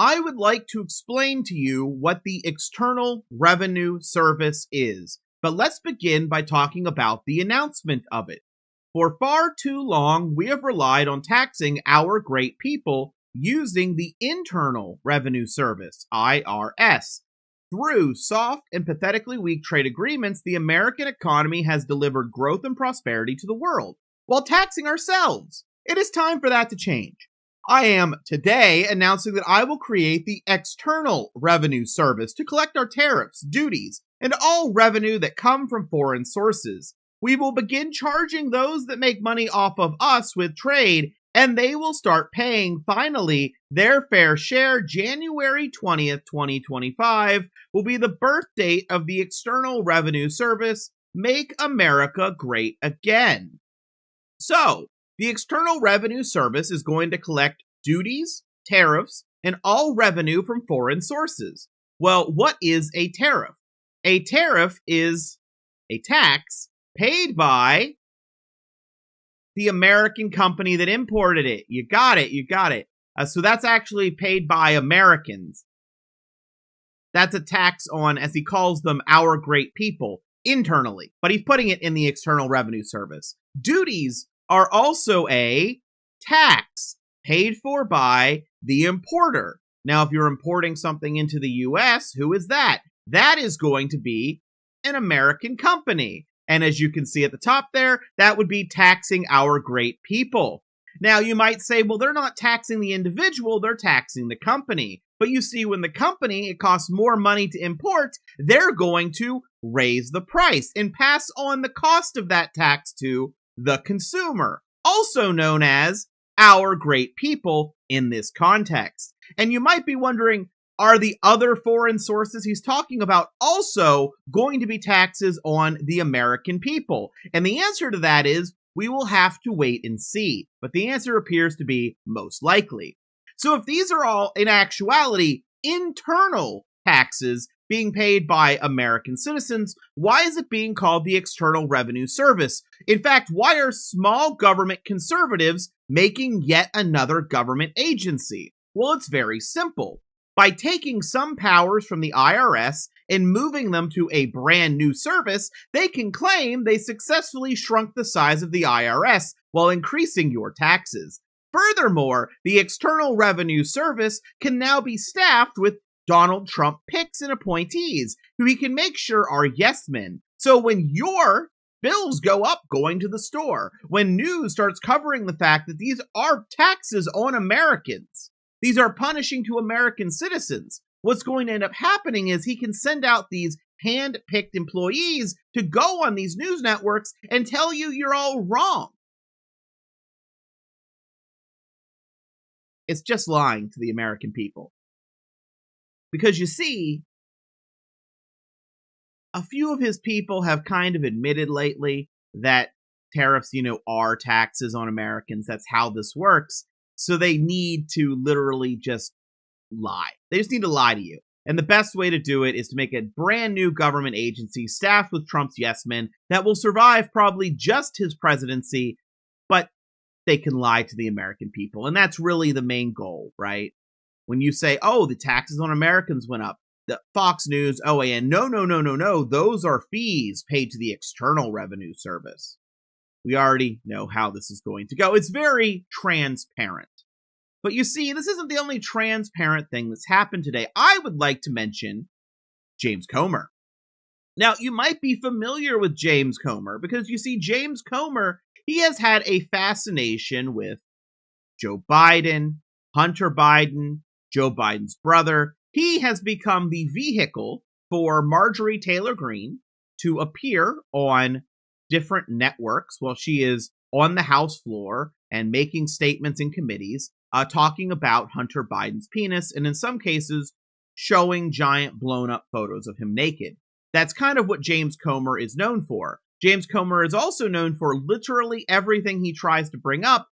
I would like to explain to you what the External Revenue Service is. But let's begin by talking about the announcement of it. For far too long, we have relied on taxing our great people using the Internal Revenue Service, IRS. Through soft and pathetically weak trade agreements, the American economy has delivered growth and prosperity to the world, while taxing ourselves. It is time for that to change. I am today announcing that I will create the External Revenue Service to collect our tariffs, duties, and all revenue that come from foreign sources. We will begin charging those that make money off of us with trade, and they will start paying, finally, their fair share. January 20th, 2025 will be the birth date of the External Revenue Service. Make America Great Again. So, the External Revenue Service is going to collect duties, tariffs, and all revenue from foreign sources. Well, what is a tariff? A tariff is a tax paid by the American company that imported it. You got it. So that's actually paid by Americans. That's a tax on, as he calls them, our great people, internally. But he's putting it in the External Revenue Service. Duties are also a tax paid for by the importer. Now, if you're importing something into the U.S., who is that? That is going to be an American company. And as you can see at the top there, that would be taxing our great people. Now, you might say, well, they're not taxing the individual, they're taxing the company. But you see, when the company, it costs more money to import, they're going to raise the price and pass on the cost of that tax to the consumer, also known as our great people in this context. And you might be wondering, are the other foreign sources he's talking about also going to be taxes on the American people? And the answer to that is, we will have to wait and see. But the answer appears to be most likely. So if these are all, in actuality, internal taxes being paid by American citizens, why is it being called the External Revenue Service? In fact, why are small government conservatives making yet another government agency? Well, it's very simple. By taking some powers from the IRS and moving them to a brand new service, they can claim they successfully shrunk the size of the IRS while increasing your taxes. Furthermore, the External Revenue Service can now be staffed with Donald Trump picks and appointees who he can make sure are yes men. So when your bills go up going to the store, when news starts covering the fact that these are taxes on Americans, these are punishing to American citizens, what's going to end up happening is he can send out these hand-picked employees to go on these news networks and tell you you're all wrong. It's just lying to the American people. Because you see, a few of his people have kind of admitted lately that tariffs, are taxes on Americans. That's how this works. So they need to literally just lie. They just need to lie to you. And the best way to do it is to make a brand new government agency staffed with Trump's yes men that will survive probably just his presidency, but they can lie to the American people. And that's really the main goal, right? When you say, oh, the taxes on Americans went up, the Fox News, OAN, no, those are fees paid to the External Revenue Service. We already know how this is going to go. It's very transparent. But you see, this isn't the only transparent thing that's happened today. I would like to mention James Comer. Now, you might be familiar with James Comer because you see, James Comer, he has had a fascination with Joe Biden, Hunter Biden, Joe Biden's brother. He has become the vehicle for Marjorie Taylor Greene to appear on different networks while she is on the House floor and making statements in committees, talking about Hunter Biden's penis, and in some cases, showing giant blown up photos of him naked. That's kind of what James Comer is known for. James Comer is also known for literally everything he tries to bring up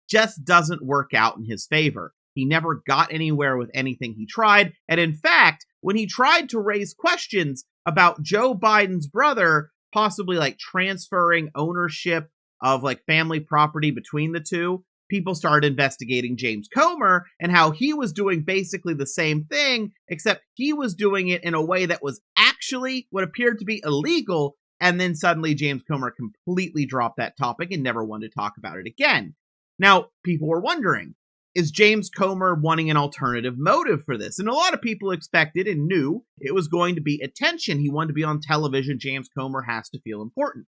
just doesn't work out in his favor. He never got anywhere with anything he tried. And in fact, when he tried to raise questions about Joe Biden's brother possibly transferring ownership of family property between the two, people started investigating James Comer and how he was doing basically the same thing, except he was doing it in a way that was actually what appeared to be illegal. And then suddenly James Comer completely dropped that topic and never wanted to talk about it again. Now, people were wondering, is James Comer wanting an alternative motive for this? And a lot of people expected and knew it was going to be attention. He wanted to be on television. James Comer has to feel important.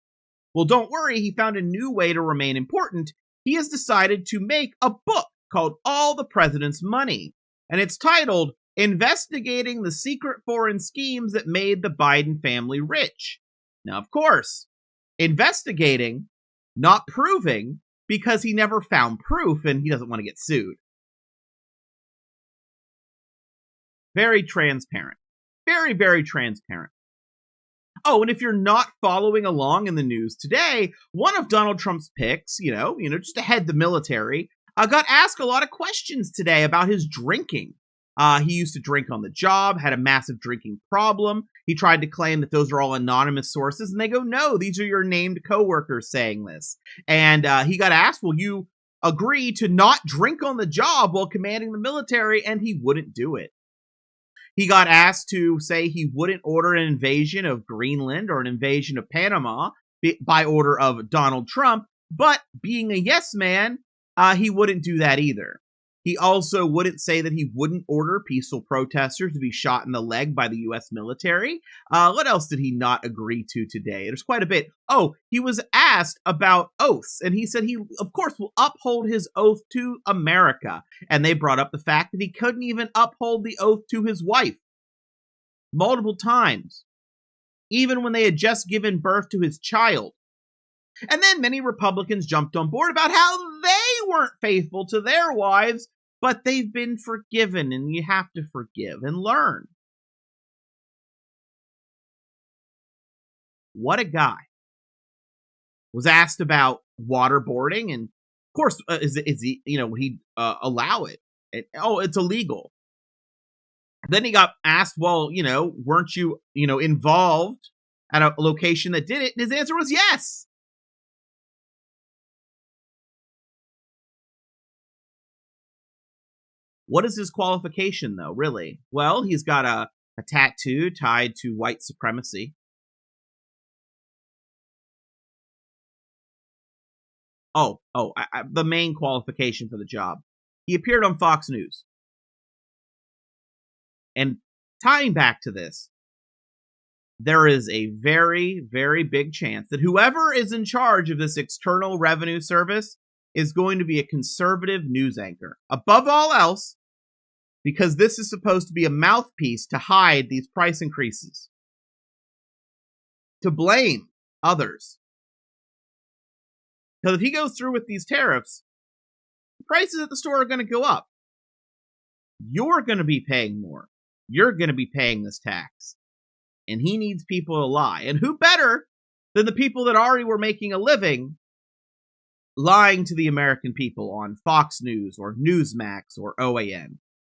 Well, don't worry. He found a new way to remain important. He has decided to make a book called All the President's Money. And it's titled Investigating the Secret Foreign Schemes That Made the Biden Family Rich. Now, of course, investigating, not proving, because he never found proof and he doesn't want to get sued. Very transparent. Very, very transparent. Oh, and if you're not following along in the news today, one of Donald Trump's picks, just to head the military, got asked a lot of questions today about his drinking. He used to drink on the job, had a massive drinking problem. He tried to claim that those are all anonymous sources, and they go, no, these are your named coworkers saying this. And he got asked, will you agree to not drink on the job while commanding the military? And he wouldn't do it. He got asked to say he wouldn't order an invasion of Greenland or an invasion of Panama by order of Donald Trump, but being a yes man, he wouldn't do that either. He also wouldn't say that he wouldn't order peaceful protesters to be shot in the leg by the U.S. military. What else did he not agree to today? There's quite a bit. Oh, he was asked about oaths, and he said he, of course, will uphold his oath to America. And they brought up the fact that he couldn't even uphold the oath to his wife multiple times, even when they had just given birth to his child. And then many Republicans jumped on board about how they weren't faithful to their wives, but they've been forgiven, and you have to forgive and learn. What a guy. Was asked about waterboarding, and of course, is he, would he allow it? It's illegal. Then he got asked, well, weren't you, involved at a location that did it? And his answer was yes. What is his qualification, though, really? Well, he's got a tattoo tied to white supremacy. The main qualification for the job. He appeared on Fox News. And tying back to this, there is a very, very big chance that whoever is in charge of this External Revenue Service is going to be a conservative news anchor. Above all else, because this is supposed to be a mouthpiece to hide these price increases, to blame others. Because if he goes through with these tariffs, prices at the store are going to go up. You're going to be paying more. You're going to be paying this tax. And he needs people to lie. And who better than the people that already were making a living lying to the American people on Fox News or Newsmax or OAN?